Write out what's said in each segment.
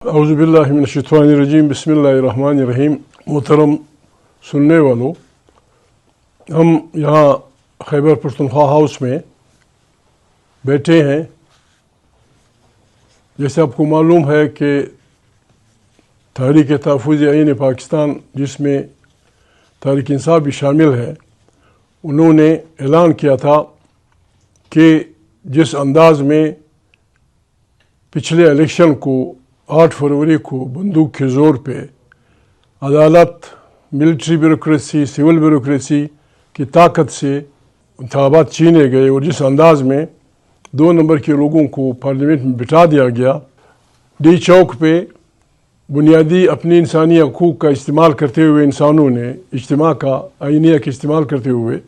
اعوذ باللہ من الشیطان الرجیم بسم اللہ الرحمن الرحیم۔ محترم سننے والوں، ہم یہاں خیبر پختونخوا ہاؤس میں بیٹھے ہیں۔ جیسے آپ کو معلوم ہے کہ تحریک تحفظ آئین پاکستان، جس میں تحریک انصاف بھی شامل ہے، انہوں نے اعلان کیا تھا کہ جس انداز میں پچھلے الیکشن کو 8 فروری کو بندوق کے زور پہ عدالت، ملٹری بیوروکریسی، سول بیوروکریسی کی طاقت سے انتخابات چھینے گئے، اور جس انداز میں 2 نمبر کے لوگوں کو پارلیمنٹ میں بٹھا دیا گیا، ڈی چوک پہ بنیادی اپنی انسانی حقوق کا استعمال کرتے ہوئے انسانوں نے اجتماع کا آئینیہ کا استعمال کرتے ہوئے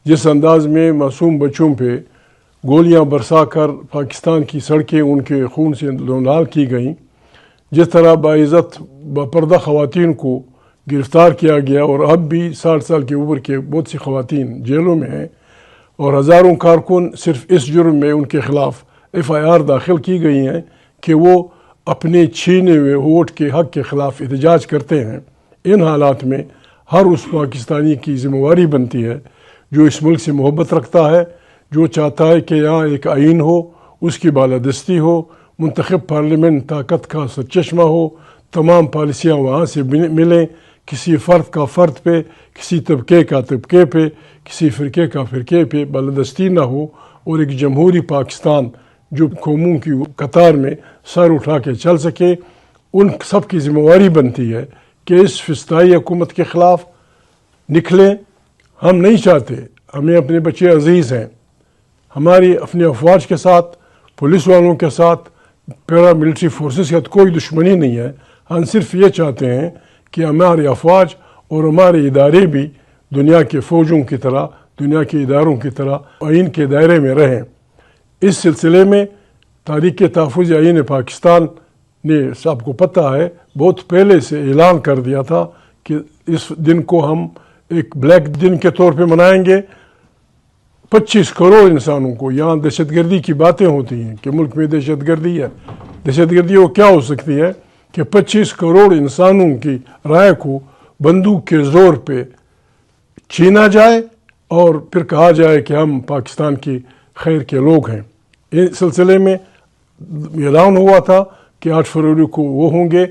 جس انداز میں معصوم بچوں پہ گولیاں برسا کر پاکستان کی سڑکیں ان کے خون سے لونڈال کی گئیں، جس طرح باعزت باپردہ خواتین کو گرفتار کیا گیا، اور اب بھی 60 سال کے اوپر کے بہت سی خواتین جیلوں میں ہیں، اور ہزاروں کارکن صرف اس جرم میں ان کے خلاف FIR داخل کی گئی ہیں کہ وہ اپنے چھینے ہوئے ووٹ کے حق کے خلاف احتجاج کرتے ہیں۔ ان حالات میں ہر اس پاکستانی کی ذمہ داری بنتی ہے جو اس ملک سے محبت رکھتا ہے، جو چاہتا ہے کہ یہاں ایک آئین ہو، اس کی بالادستی ہو، منتخب پارلیمنٹ طاقت کا سرچشمہ ہو، تمام پالیسیاں وہاں سے ملیں، کسی فرد کا فرد پہ، کسی طبقے کا طبقے پہ، کسی فرقے کا فرقے پہ بالادستی نہ ہو، اور ایک جمہوری پاکستان جو قوموں کی قطار میں سر اٹھا کے چل سکے۔ ان سب کی ذمہ داری بنتی ہے کہ اس فسطائی حکومت کے خلاف نکلیں۔ ہم نہیں چاہتے، ہمیں اپنے بچے عزیز ہیں، ہماری اپنے افواج کے ساتھ، پولیس والوں کے ساتھ، پیرا ملٹری فورسز کے ساتھ کوئی دشمنی نہیں ہے۔ ہم صرف یہ چاہتے ہیں کہ ہمارے افواج اور ہمارے ادارے بھی دنیا کے فوجوں کی طرح، دنیا کے اداروں کی طرح آئین کے دائرے میں رہیں۔ اس سلسلے میں تحریک تحفظ آئین پاکستان نے، سب کو پتہ ہے، بہت پہلے سے اعلان کر دیا تھا کہ اس دن کو ہم ایک بلیک دن کے طور پہ منائیں گے۔ 25 کروڑ انسانوں کو، یہاں دہشت گردی کی باتیں ہوتی ہیں کہ ملک میں دہشت گردی ہے۔ دہشت گردی وہ کیا ہو سکتی ہے کہ 25 کروڑ انسانوں کی رائے کو بندوق کے زور پہ چھینا جائے اور پھر کہا جائے کہ ہم پاکستان کی خیر کے لوگ ہیں۔ اس سلسلے میں اعلان ہوا تھا کہ 8 فروری کو وہ ہوں گے۔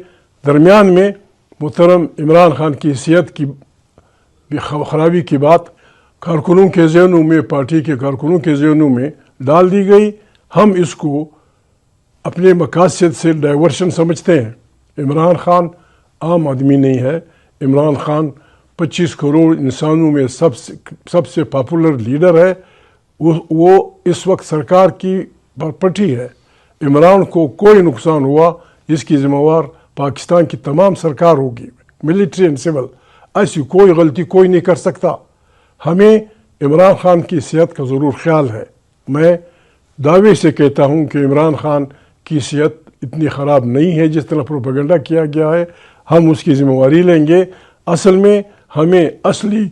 درمیان میں محترم عمران خان کی صحت کی خرابی کی بات کارکنوں کے ذہنوں میں، پارٹی کے کارکنوں کے ذہنوں میں ڈال دی گئی۔ ہم اس کو اپنے مقاصد سے ڈائیورشن سمجھتے ہیں۔ عمران خان عام آدمی نہیں ہے۔ عمران خان 25 کروڑ انسانوں میں سب سے پاپولر لیڈر ہے۔ وہ اس وقت سرکار کی پٹھی ہے۔ عمران کو کوئی نقصان ہوا، جس کی ذمہ دار پاکستان کی تمام سرکار ہوگی، ملٹری اینڈ سول۔ ایسی کوئی غلطی کوئی نہیں کر سکتا۔ ہمیں عمران خان کی صحت کا ضرور خیال ہے۔ میں دعوے سے کہتا ہوں کہ عمران خان کی صحت اتنی خراب نہیں ہے جس طرح پروپیگنڈا کیا گیا ہے۔ ہم اس کی ذمہ داری لیں گے۔ اصل میں ہمیں اصلی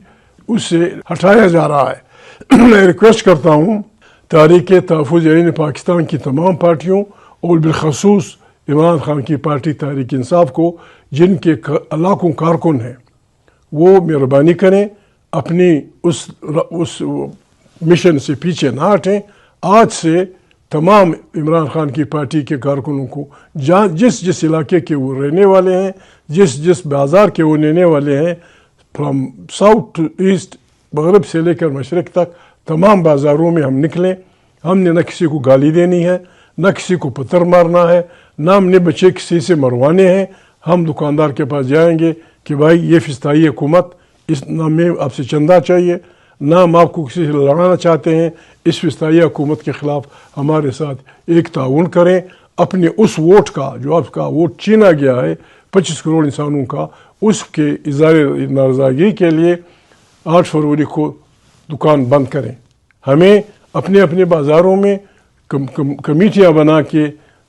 اس سے ہٹایا جا رہا ہے۔ میں ریکویسٹ کرتا ہوں تحریک تحفظ آئین پاکستان کی تمام پارٹیوں، اور بالخصوص عمران خان کی پارٹی تحریک انصاف کو، جن کے لاکھوں کارکن ہیں، وہ مہربانی کریں، اپنی اس مشن سے پیچھے نہ ہٹیں۔ آج سے تمام عمران خان کی پارٹی کے کارکنوں کو، جس علاقے کے وہ رہنے والے ہیں، جس بازار کے وہ رہنے والے ہیں، فرام ساؤتھ ٹو ایسٹ، مغرب سے لے کر مشرق تک، تمام بازاروں میں ہم نکلیں۔ ہم نے نہ کسی کو گالی دینی ہے، نہ کسی کو پتھر مارنا ہے، نہ ہم نے بچے کسی سے مروانے ہیں۔ ہم دکاندار کے پاس جائیں گے کہ بھائی یہ فسطائی حکومت، نہ ہمیں آپ سے چندہ چاہیے، نہ ہم آپ کو کسی سے لڑانا چاہتے ہیں۔ اس فسطائی حکومت کے خلاف ہمارے ساتھ ایک تعاون کریں۔ اپنے اس ووٹ کا، جو آپ کا ووٹ چھینا گیا ہے 25 کروڑ انسانوں کا، اس کے اظہار نارضاگی کے لیے 8 فروری کو دکان بند کریں۔ ہمیں اپنے اپنے بازاروں میں کمیٹیاں بنا کے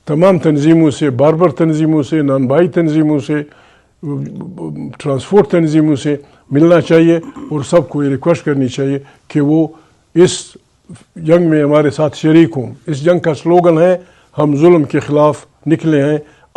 تمام تنظیموں سے، باربر تنظیموں سے، نان بھائی تنظیموں سے، ٹرانسپورٹ تنظیموں سے ملنا چاہیے، اور سب کو یہ ریکویسٹ کرنی چاہیے کہ وہ اس جنگ میں ہمارے ساتھ شریک ہوں۔ اس جنگ کا سلوگن ہے، ہم ظلم کے خلاف نکلے ہیں،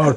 8